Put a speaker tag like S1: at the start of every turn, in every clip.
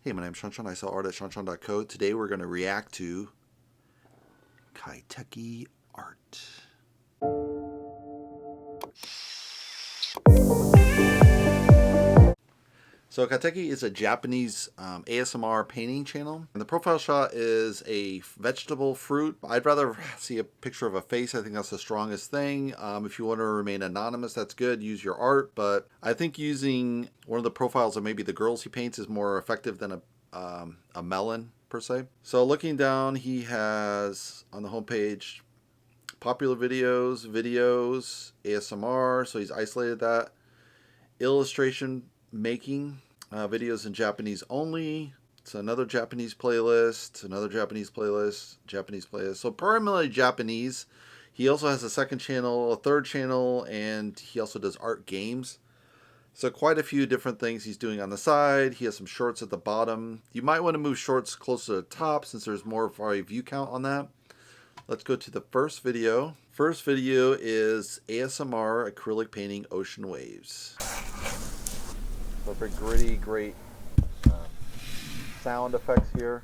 S1: Hey, my name's shawnshawn. I sell art at shawnshawn.co. Today we're going to react to Kaiteki Art. So Kaiteki is a Japanese ASMR painting channel. And the profile shot is a vegetable fruit. I'd rather see a picture of a face. I think that's the strongest thing. If you want to remain anonymous, that's good. Use your art. But I think using one of the profiles of maybe the girls he paints is more effective than a melon per se. So looking down, he has on the homepage popular videos, ASMR. So he's isolated that. Illustration making, videos in Japanese only. It's another Japanese playlist, Japanese playlist. So primarily Japanese. He also has a second channel, a third channel, and he also does art games. So quite a few different things he's doing on the side. He has some shorts at the bottom. You might want to move shorts closer to the top since there's more of a view count on that. Let's go to the first video. First video is ASMR acrylic painting ocean waves. So very gritty, great sound effects here.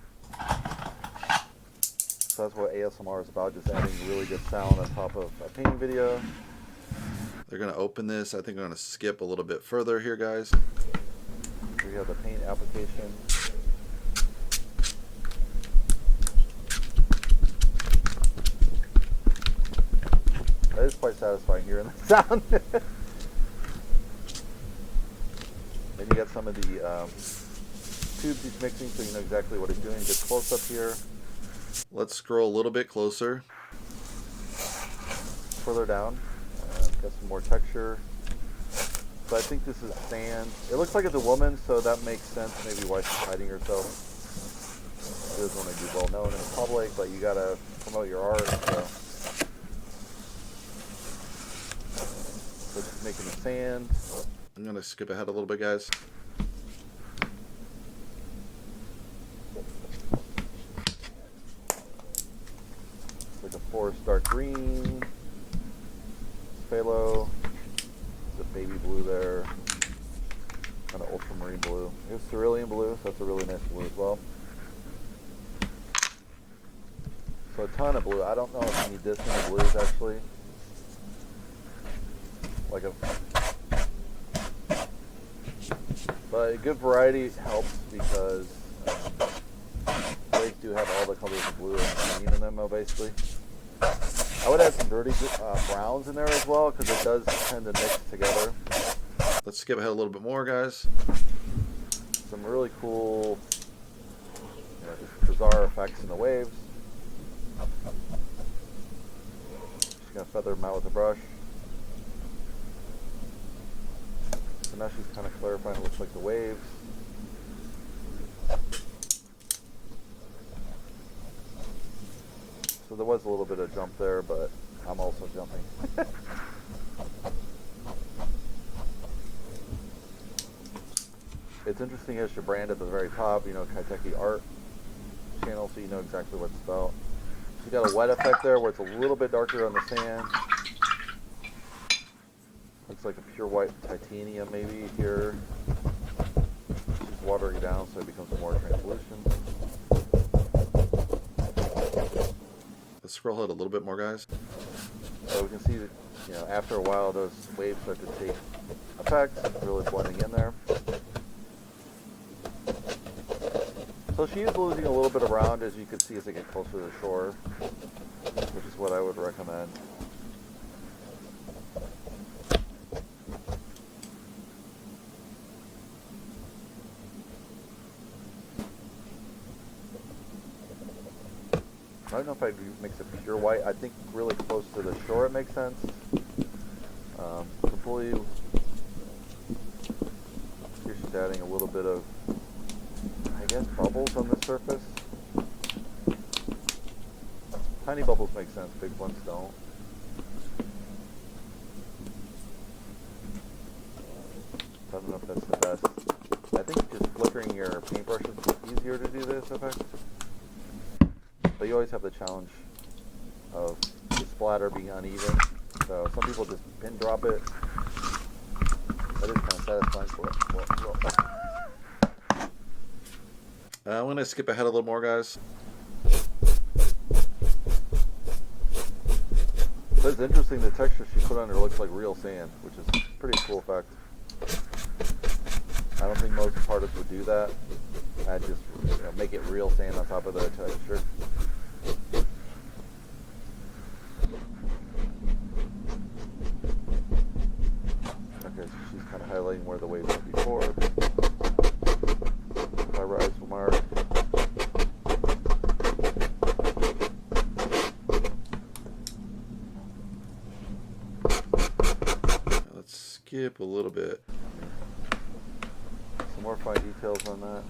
S1: So that's what ASMR is about, just adding really good sound on top of a painting video. They're going to open this. I think I'm going to skip a little bit further here, guys. Here we have the paint application. That is quite satisfying hearing the sound. Then you got some of the tubes he's mixing, so you know exactly what he's doing. Good close up here. Let's scroll a little bit closer. Further down. Got some more texture. So I think this is sand. It looks like it's a woman, so that makes sense. Maybe why she's hiding herself. She doesn't want to be well known in public, but you gotta promote your art. So just making the sand. I'm gonna skip ahead a little bit, guys. It's like a forest dark green. Phthalo, the baby blue there, kind of ultramarine blue. Here's cerulean blue, so that's a really nice blue as well. So a ton of blue. I don't know if you need this many blues actually. But a good variety helps because waves do have all the colors of blue and green in them, basically. I would add some dirty browns in there as well because it does tend to mix together. Let's skip ahead a little bit more, guys. Some really cool, just bizarre effects in the waves. She's gonna feather them out with a brush. So now she's kind of clarifying what looks like the waves. So there was a little bit of jump there, but I'm also jumping. It's interesting as your brand at the very top, Kaiteki Art channel, so you know exactly what it's about. She's got a wet effect there where it's a little bit darker on the sand. Looks like a pure white titanium maybe here. She's watering it down so it becomes more translucent. Let's scroll ahead a little bit more, guys. So we can see that, after a while, those waves start to take effect, really blending in there. So she is losing a little bit of round, as you can see as they get closer to the shore, which is what I would recommend. I don't know if I'd mix a pure white. I think really close to the shore it makes sense. Completely. Here she's adding a little bit of, I guess, bubbles on the surface. Tiny bubbles make sense, big ones don't. I don't know if that's the best. I think just flickering your paintbrush is easier to do this effect. But you always have the challenge of the splatter being uneven. So some people just pin drop it. That is kind of satisfying for it. I'm going to skip ahead a little more, guys.
S2: But it's interesting, the texture she put on her looks like real sand, which is a pretty cool effect. I don't think most artists would do that. I'd just make it real sand on top of the texture. Okay, so she's kind of highlighting where the waves were before. My rise will mark.
S1: Let's skip a little bit.
S2: Some more fine details on that.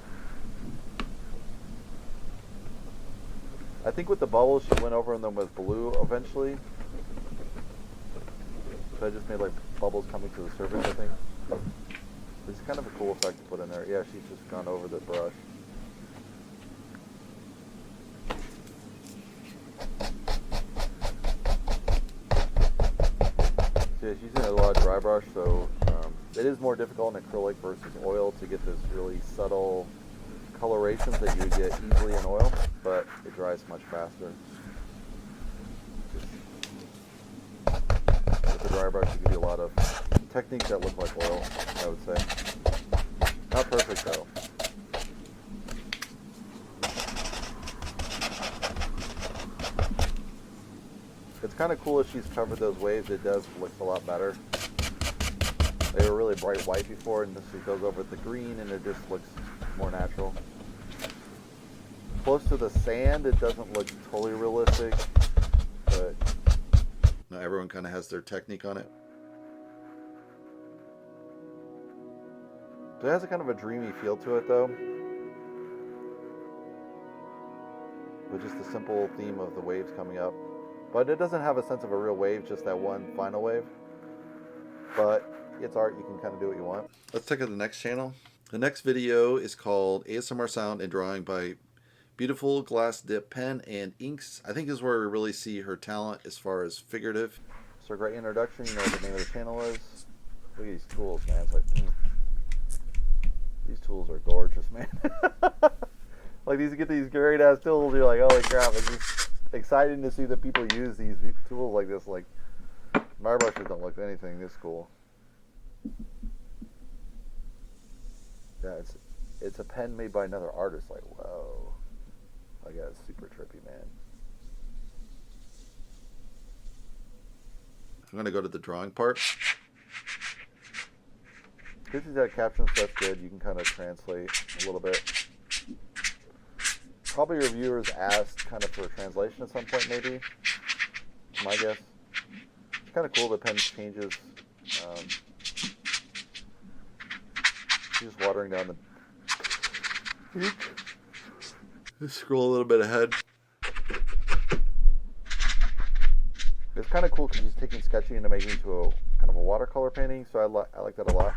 S2: I think with the bubbles, she went over them with blue eventually. So I just made like bubbles coming to the surface, I think. It's kind of a cool effect to put in there. Yeah, she's just gone over the brush. So yeah, she's using a lot of dry brush, so it is more difficult in acrylic versus oil to get this really subtle colorations that you would get easily in oil, but it dries much faster. With the dry brush, you give you a lot of techniques that look like oil, I would say. Not perfect though. It's kind of cool if she's covered those waves. It does look a lot better. They were really bright white before, and this she goes over the green, and it just looks more natural. Close to the sand, it doesn't look totally realistic, but
S1: Now everyone kind of has their technique on it.
S2: it has a kind of a dreamy feel to it, though. With just the simple theme of the waves coming up. But it doesn't have a sense of a real wave, just that one final wave. But it's art, you can kind of do what you want.
S1: Let's check out the next channel. The next video is called ASMR Sound and Drawing by Beautiful Glass Dip Pen and Inks. I think this is where we really see her talent as far as figurative.
S2: So a great introduction, you know what the name of the channel is. Look at these tools, man. It's like, these tools are gorgeous, man. Like you get these great ass tools, you're like, holy crap, it's just exciting to see that people use these tools like this. Like, my brushes don't look anything this cool. Yeah, it's a pen made by another artist. Like, whoa. Like, yeah, it's super trippy, man.
S1: I'm going to go to the drawing part.
S2: This is that captions, that's good. You can kind of translate a little bit. Probably reviewers asked kind of for a translation at some point, maybe. My guess. It's kind of cool the pen changes. Just watering down the ink.
S1: Just scroll a little bit ahead.
S2: It's kind of cool because he's taking sketching and making it into a kind of a watercolor painting, so I like that a lot.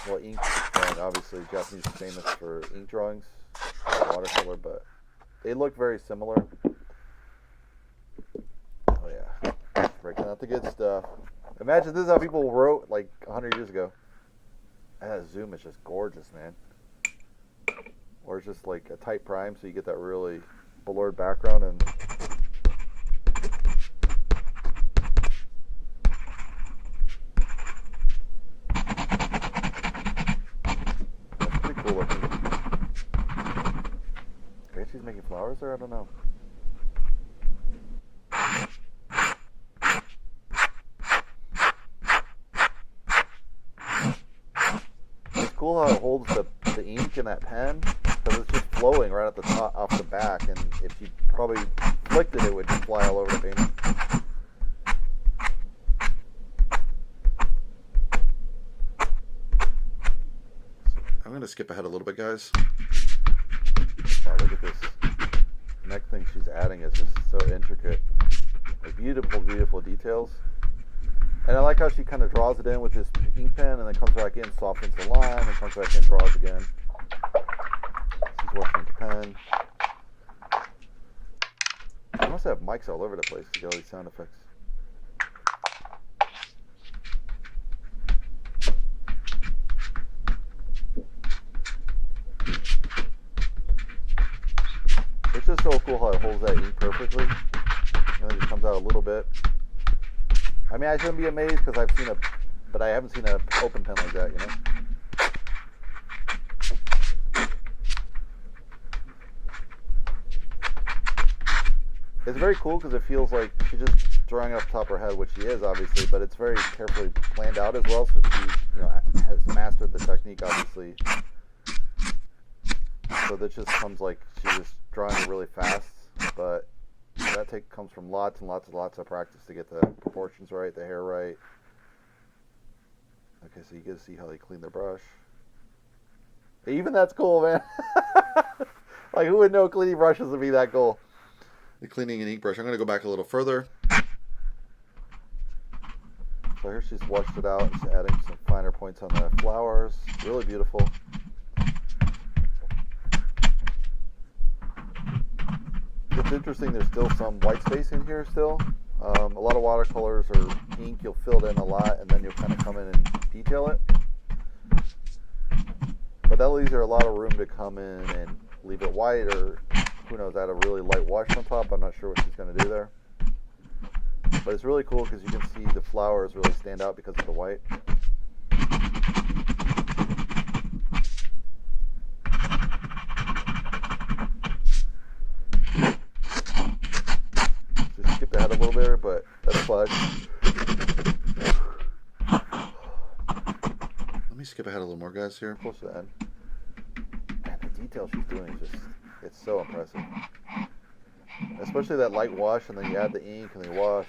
S2: Well, ink drawing, obviously, Japanese is famous for ink drawings, watercolor, but they look very similar. Oh yeah, breaking out the good stuff. Imagine this is how people wrote like 100 years ago. And that zoom is just gorgeous, man. Or it's just like a tight prime, so you get that really blurred background and. That's pretty cool looking. I guess she's making flowers there, I don't know. It's cool how it holds the ink in that pen, because it's just flowing right at the top, off the back, and if you probably flicked it, it would just fly all over the painting.
S1: I'm going to skip ahead a little bit, guys.
S2: Wow, look at this. The next thing she's adding is just so intricate. Like beautiful, beautiful details. And I like how she kind of draws it in with this ink pen and then comes back in, softens the line, and comes back in, draws again. She's working with the pen. I must have mics all over the place to get all these sound effects. so cool how it holds that ink perfectly. And it just comes out a little bit. I mean, I shouldn't be amazed because I've seen but I haven't seen an open pen like that, you know? It's very cool because it feels like she's just drawing off the top of her head, which she is obviously, but it's very carefully planned out as well. So she, has mastered the technique, obviously. So that just comes like she's just drawing it really fast, but that comes from lots and lots and lots of practice to get the proportions right, the hair right. Okay, so you get to see how they clean their brush. Even that's cool, man. Like, who would know cleaning brushes would be that cool?
S1: The cleaning an ink brush. I'm going to go back a little further.
S2: So here she's washed it out. She's adding some finer points on the flowers. Really beautiful. It's interesting, there's still some white space in here still. A lot of watercolors or ink, you'll fill it in a lot and then you'll kind of come in and detail it. But that leaves her a lot of room to come in and leave it white, or who knows, add a really light wash on top. I'm not sure what she's going to do there. But it's really cool because you can see the flowers really stand out because of the white. Just skip ahead a little bit, but that's fine.
S1: Let me skip ahead a little more, guys, here.
S2: Close to the end. Man, the detail she's doing is just, it's so impressive. Especially that light wash, and then you add the ink and then you wash.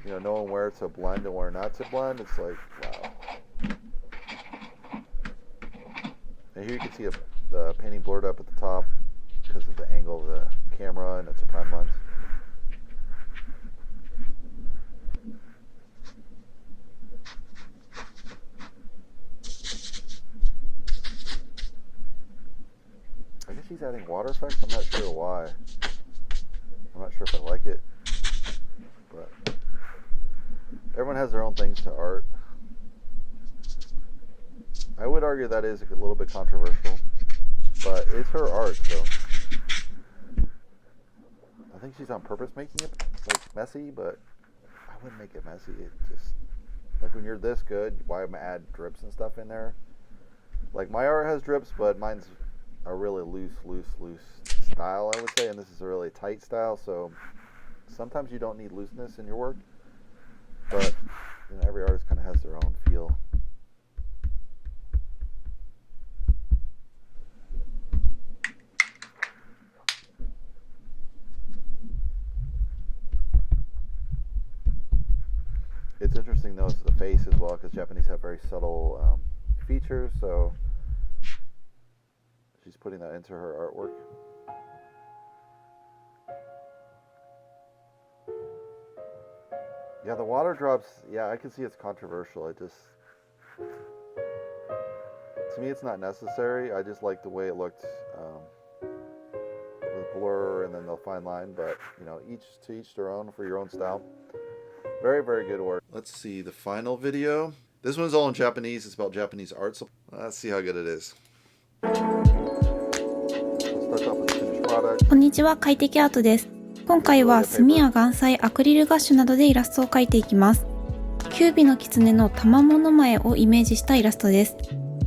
S2: And, knowing where to blend and where not to blend, it's like, wow. And here you can see the painting blurred up at the top because of the angle of the camera, and it's a prime lens. I guess she's adding water effects. I'm not sure why. I'm not sure if I like it. But everyone has their own things to art. I would argue that is a little bit controversial, but it's her art, so I think she's on purpose making it like messy, but I wouldn't make it messy. It just, like, when you're this good, why add drips and stuff in there? Like, my art has drips, but mine's a really loose style, I would say, and this is a really tight style, so sometimes you don't need looseness in your work, but every artist kind of has their own feel. It's interesting though, it's the face as well, because Japanese have very subtle features, so she's putting that into her artwork. Yeah, the water drops, yeah, I can see it's controversial. To me, it's not necessary. I just like the way it looked with blur and then the fine line, but, each their own for your own style. Very, very good work.
S1: Let's see the final video. This one's all in Japanese. It's about Japanese art. So let's see how good it is.
S2: Let's start off with the finished product.
S3: こんにちは、快適アートです。今回は墨や岩彩、アクリルガッシュなどでイラストを描いていきます。キュービの狐の賜物前をイメージしたイラストです。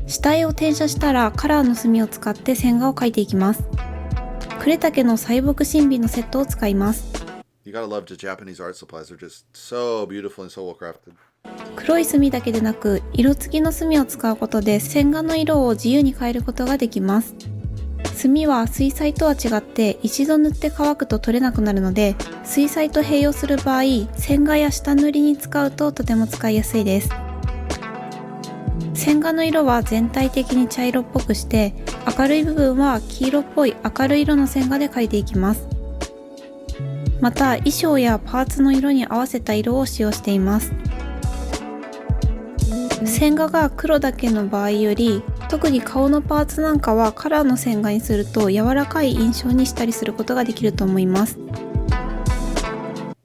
S3: 下絵を転写したらカラーの墨を使って線画を描いていきます。呉竹の細木神美のセットを使います。
S1: You gotta love the Japanese art supplies. They're just so beautiful and so well crafted.
S3: 黒い墨だけでなく、色付きの墨を使うことで線画の色を自由に変えることができます。墨は水彩とは違って一度塗って乾くと取れなくなるので、水彩と併用する場合、線画や下塗りに使うととても使いやすいです。線画の色は全体的に茶色っぽくして、明るい部分は黄色っぽい明るい色の線画で描いていきます。また衣装やパーツの色に合わせた色を使用しています。線画が黒だけの場合より、特に顔のパーツなんかはカラーの線画にすると柔らかい印象にしたりすることができると思います。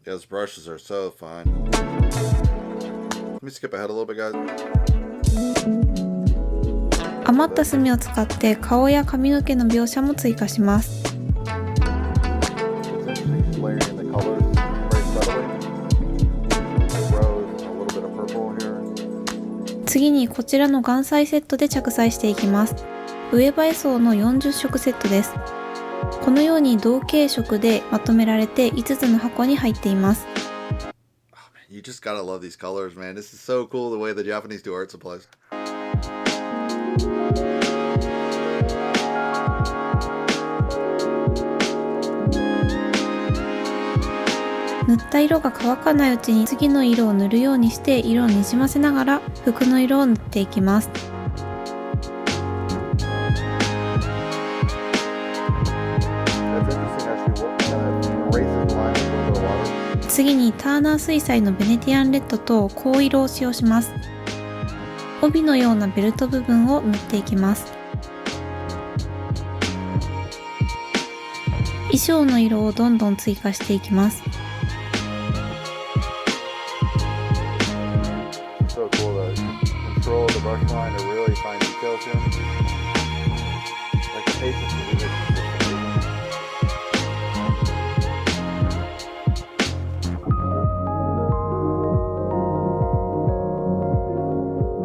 S1: Those brushes are so fine. Let me skip ahead a little bit, guys.
S3: 余った墨を使って顔や髪の毛の描写も追加します。次にこちらの眼彩セットで着彩していきます。上映え層の40色セットです。このように同系色でまとめられて5つの箱に入っています。
S1: You just gotta love these colors, man. This is so cool the way the Japanese do art supplies. 塗った色が乾かないうちに次の色を塗るようにして色をにじませながら服の色を塗っていきます。次にターナー水彩のベネティアンレッドと紺色を使用します。帯のようなベルト部分を塗っていきます。衣装の色をどんどん追加していきます。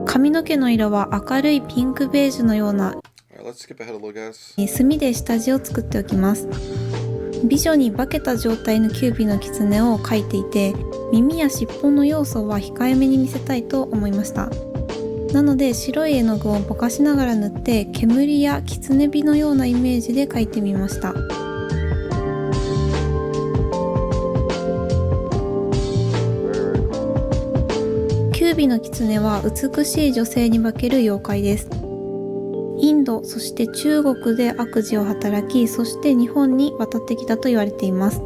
S1: 髪の毛の色は明るいピンクベージュのような墨で下地を作っておきます。美女に化けた状態のキュービの狐を描いていて、耳や尻尾の要素は控えめに見せたいと思いました。なので白い絵の具をぼかしながら塗って煙や狐火のようなイメージで描いてみました。キュービの狐は美しい女性に化ける妖怪です。インド、そして中国で悪事を働き、そして日本に渡ってきたと言われています。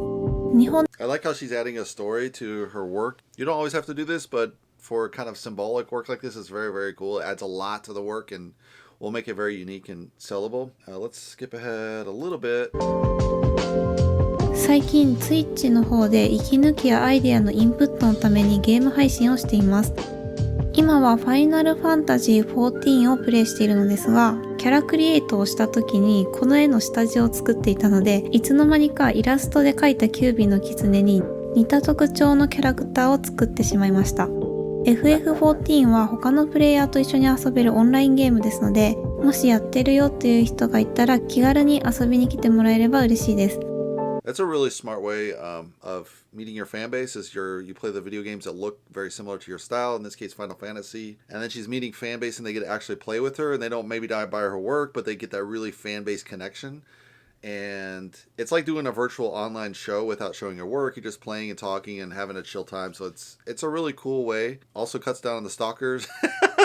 S1: I like how she's adding a story to her work. You don't always have to do this, but for kind of symbolic work like this, it's very, very cool. It adds a lot to the work and will make it very unique and sellable. Let's skip ahead a little bit.
S3: 最近 Twitch の方で息抜きやアイデアのインプットのためにゲーム配信をしています。今はファイナルファンタジー14をプレイしているのですが、キャラクリエイトをした時にこの絵の下地を作っていたので、いつの間にかイラストで描いたキュービの狐に似た特徴のキャラクターを作ってしまいました。FF14 は他のプレイヤーと一緒に遊べるオンラインゲームですので、もしやってるよという人がいたら気軽に遊びに来てもらえれば嬉しいです。
S1: That's a really smart way of meeting your fan base. Is you play the video games that look very similar to your style. In this case, Final Fantasy. And then she's meeting fan base, and they get to actually play with her. And they don't maybe buy her work, but they get that really fan base connection. And it's like doing a virtual online show without showing your work. You're just playing and talking and having a chill time. So it's a really cool way. Also cuts down on the stalkers,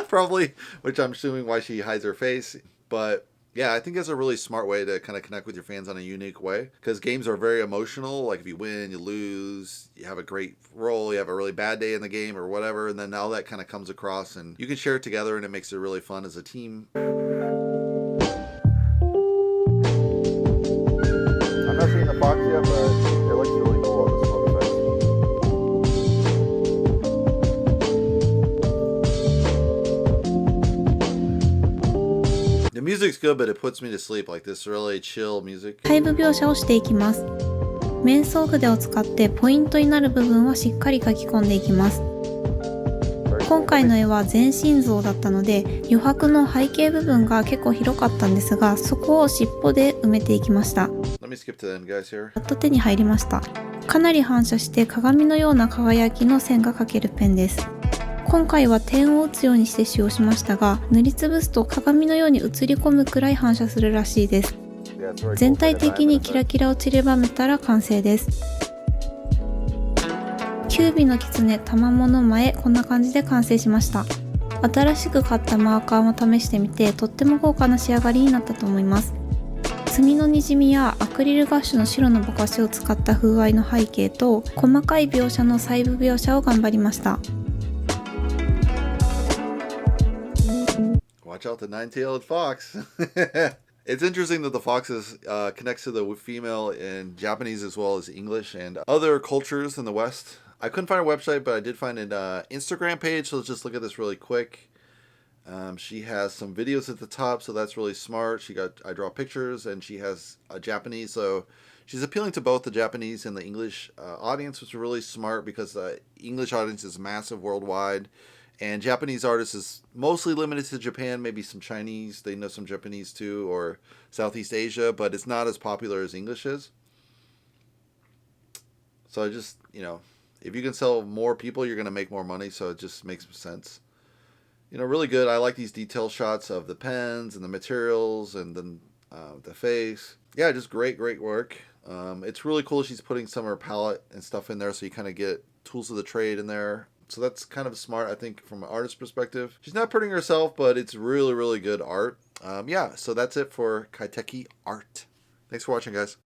S1: probably, which I'm assuming why she hides her face. But yeah, I think it's a really smart way to kind of connect with your fans on a unique way, because games are very emotional. Like if you win, you lose, you have a great roll, you have a really bad day in the game or whatever, and then all that kind of comes across and you can share it together and it makes it really fun as a team.
S2: I'm not seeing the fox yet, but it looks really cool on this smoke effect.
S1: The music's good, but it puts me to sleep. Like this really chill music.
S3: 細部描写をしていきます。面相筆を使ってポイントになる部分はしっかり書き込んでいきます。今回の絵は全身像だったので余白の背景部分が結構広かったんですが、そこを尻尾で埋めていきました。
S1: Let me skip to the end, guys, here.
S3: やっと手に入りました。かなり反射して鏡のような輝きの線が描けるペンです。今回は点を打つようにして使用しましたが、塗りつぶすと鏡のように映り込むくらい反射するらしいです。全体的にキラキラを散りばめたら完成です。キュービの狐玉物前、こんな感じで完成しました。新しく買ったマーカーも試してみて、とっても豪華な仕上がりになったと思います。墨のにじみやアクリルガッシュの白のぼかしを使った風合いの背景と細かい描写の細部描写を頑張りました。
S1: Watch out the nine-tailed fox. It's interesting that the fox connects to the female in Japanese as well as English and other cultures in the West. I couldn't find a website, but I did find an Instagram page, so let's just look at this really quick. She has some videos at the top, so that's really smart. I draw pictures, and she has Japanese, so she's appealing to both the Japanese and the English audience, which is really smart because the English audience is massive worldwide, And Japanese artists is mostly limited to Japan, maybe some Chinese. They know some Japanese too, or Southeast Asia, but it's not as popular as English is. So I just, if you can sell more people, you're going to make more money. So it just makes sense. Really good. I like these detail shots of the pens and the materials and then the face. Yeah, just great work. It's really cool she's putting some of her palette and stuff in there, so you kind of get tools of the trade in there. So that's kind of smart, I think, from an artist perspective. She's not printing herself, but it's really good art. Yeah, so that's it for Kaiteki Art. Thanks for watching, guys.